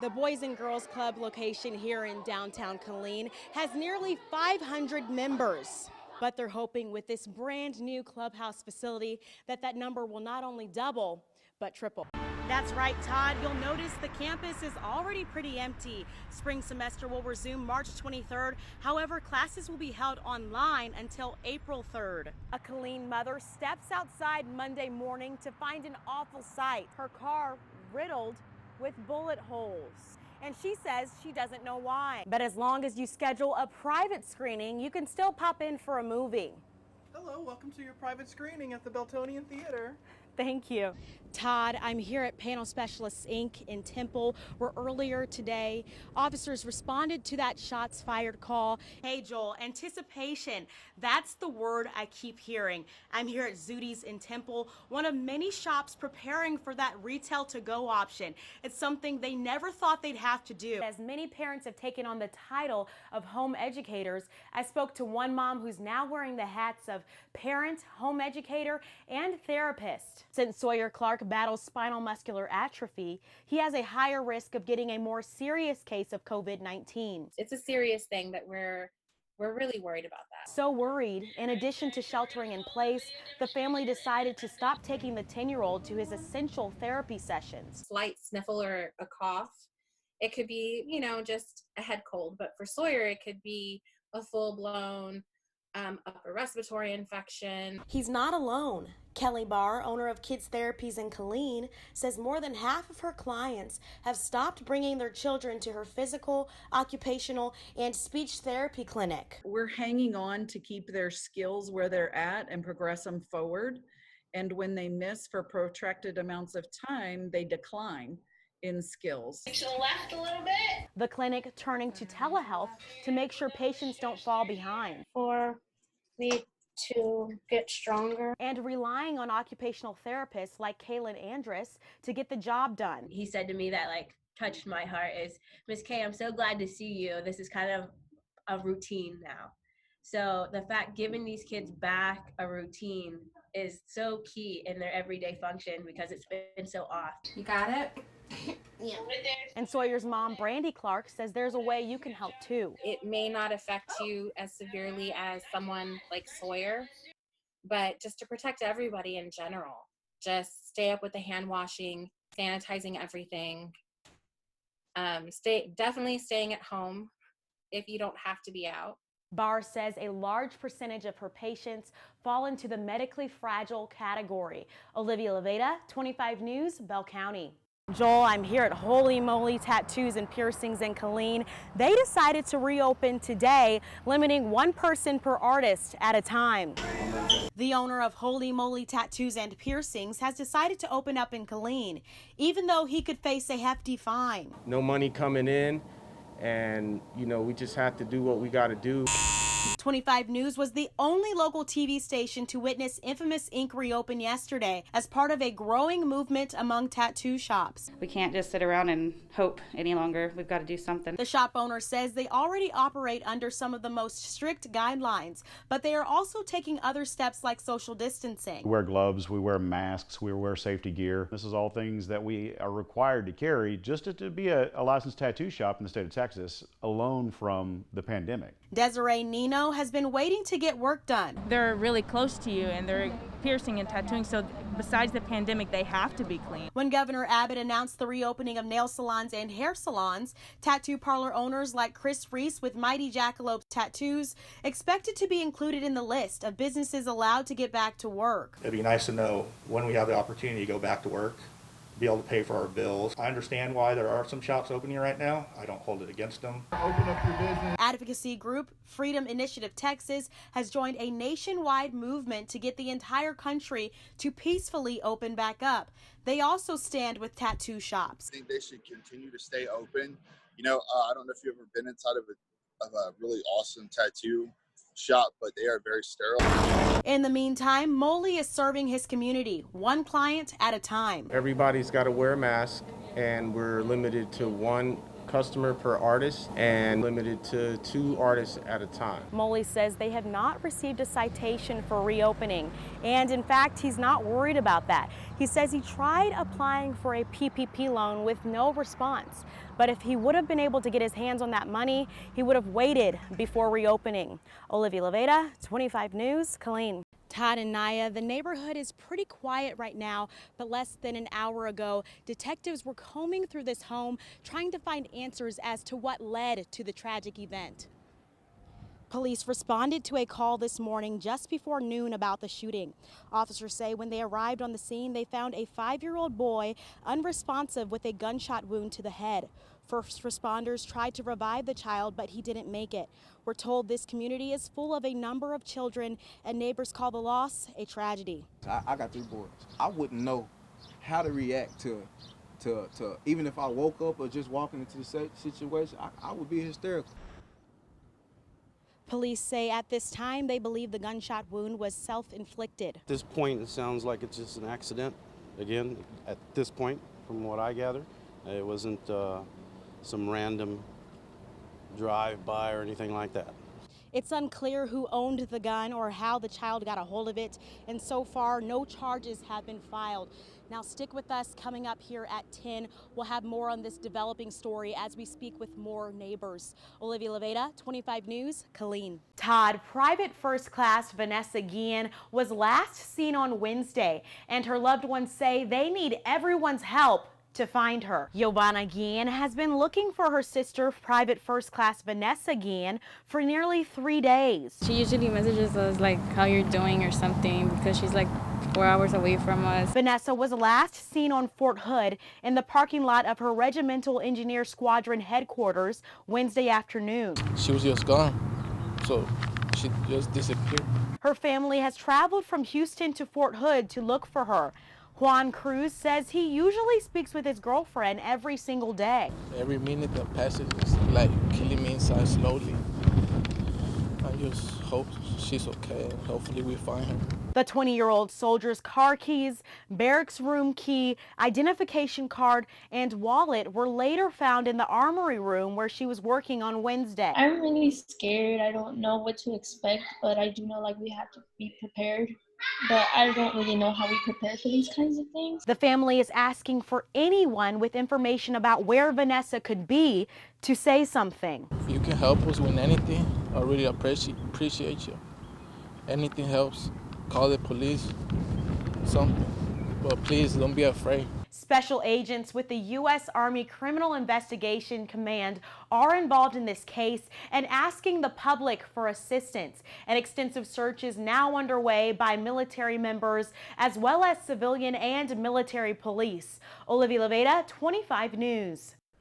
The Boys and Girls Club location here in downtown Killeen has nearly 500 members. But they're hoping with this brand new clubhouse facility that number will not only double, but triple. That's right, Todd. You'll notice the campus is already pretty empty. Spring semester will resume March 23rd. However, classes will be held online until April 3rd. A Killeen mother steps outside Monday morning to find an awful sight. Her car riddled with bullet holes. And she says she doesn't know why. But as long as you schedule a private screening, you can still pop in for a movie. Hello, welcome to your private screening at the Beltonian Theater. Thank you. Todd, I'm here at Panel Specialists, Inc. in Temple, where earlier today, officers responded to that shots fired call. Hey, Joel, anticipation, that's the word I keep hearing. I'm here at Zooties in Temple, one of many shops preparing for that retail to-go option. It's something they never thought they'd have to do. As many parents have taken on the title of home educators, I spoke to one mom who's now wearing the hats of parent, home educator, and therapist. Since Sawyer Clark battles spinal muscular atrophy, he has a higher risk of getting a more serious case of COVID-19. It's a serious thing that we're really worried about that. So worried, in addition to sheltering in place, the family decided to stop taking the 10-year-old to his essential therapy sessions. Slight sniffle or a cough. It could be, just a head cold, but for Sawyer, it could be a full-blown upper respiratory infection. He's not alone. Kelly Barr, owner of Kids Therapies in Killeen, says more than half of her clients have stopped bringing their children to her physical, occupational, and speech therapy clinic. We're hanging on to keep their skills where they're at and progress them forward. And when they miss for protracted amounts of time, they decline in skills. To the left a little bit. The clinic turning to telehealth to make sure patients don't fall behind. For me to get stronger. And relying on occupational therapists like Kaylin Andrus to get the job done. He said to me that touched my heart is, Miss K, I'm so glad to see you. This is kind of a routine now. So the fact giving these kids back a routine is so key in their everyday function because it's been so off. You got it? Yeah. And Sawyer's mom, Brandy Clark, says there's a way you can help too. It may not affect you as severely as someone like Sawyer, but just to protect everybody in general, just stay up with the hand washing, sanitizing everything. Definitely staying at home if you don't have to be out. Barr says a large percentage of her patients fall into the medically fragile category. Olivia Levada, 25 News, Bell County. Joel, I'm here at Holy Moly Tattoos and Piercings in Killeen. They decided to reopen today, limiting one person per artist at a time. The owner of Holy Moly Tattoos and Piercings has decided to open up in Killeen, even though he could face a hefty fine. No money coming in, and we just have to do what we got to do. 25 News was the only local TV station to witness Infamous Ink reopen yesterday as part of a growing movement among tattoo shops. We can't just sit around and hope any longer. We've got to do something. The shop owner says they already operate under some of the most strict guidelines, but they are also taking other steps like social distancing. We wear gloves, we wear masks, we wear safety gear. This is all things that we are required to carry just to be a licensed tattoo shop in the state of Texas, alone from the pandemic. Desiree Nino has been waiting to get work done. They're really close to you and they're piercing and tattooing, so besides the pandemic, they have to be clean. When Governor Abbott announced the reopening of nail salons and hair salons, tattoo parlor owners like Chris Reese with Mighty Jackalope Tattoos expected to be included in the list of businesses allowed to get back to work. It'd be nice to know when we have the opportunity to go back to work, be able to pay for our bills. I understand why there are some shops opening right now. I don't hold it against them. Open up your business. Advocacy group Freedom Initiative Texas has joined a nationwide movement to get the entire country to peacefully open back up. They also stand with tattoo shops. I think they should continue to stay open. I don't know if you've ever been inside of a really awesome tattoo shop, but they are very sterile. In the meantime, Moly is serving his community, one client at a time. Everybody's got to wear a mask, and we're limited to one customer per artist and limited to 2 artists at a time. Moley says they have not received a citation for reopening, and in fact, he's not worried about that. He says he tried applying for a PPP loan with no response, but if he would have been able to get his hands on that money, he would have waited before reopening. Olivia Levada, 25 News, Killeen. Todd and Naya, the neighborhood is pretty quiet right now, but less than an hour ago, detectives were combing through this home trying to find answers as to what led to the tragic event. Police responded to a call this morning just before noon about the shooting. Officers say when they arrived on the scene, they found a 5-year-old boy unresponsive with a gunshot wound to the head. First responders tried to revive the child, but he didn't make it. We're told this community is full of a number of children, and neighbors call the loss a tragedy. I got 3 boys. I wouldn't know how to react to even if I woke up or just walking into the situation, I would be hysterical. Police say at this time they believe the gunshot wound was self-inflicted. At this point, it sounds like it's just an accident. Again, at this point, from what I gather, it wasn't some random drive-by or anything like that. It's unclear who owned the gun or how the child got a hold of it, and so far no charges have been filed. Now stick with us. Coming up here at 10, we'll have more on this developing story as we speak with more neighbors. Olivia Levada, 25 News, Killeen. Todd, Private First Class Vanessa Guillen was last seen on Wednesday, and her loved ones say they need everyone's help to find her. Giovanna Guillen has been looking for her sister, Private First Class Vanessa Guillen, for nearly 3 days. She usually messages us like how you're doing or something because she's like 4 hours away from us. Vanessa was last seen on Fort Hood in the parking lot of her Regimental Engineer Squadron headquarters Wednesday afternoon. She was just gone, so she just disappeared. Her family has traveled from Houston to Fort Hood to look for her. Juan Cruz says he usually speaks with his girlfriend every single day. Every minute that passes is like killing me inside slowly. I just hope she's okay and hopefully we find her. The 20-year-old soldier's car keys, barracks room key, identification card, and wallet were later found in the armory room where she was working on Wednesday. I'm really scared. I don't know what to expect, but I do know like we have to be prepared. But I don't really know how we prepare for these kinds of things. The family is asking for anyone with information about where Vanessa could be to say something. If you can help us with anything, I really appreciate you. Anything helps. Call the police, something. But please don't be afraid. Special agents with the U.S. Army Criminal Investigation Command are involved in this case and asking the public for assistance. An extensive search is now underway by military members as well as civilian and military police. Olivia Levada, 25 News.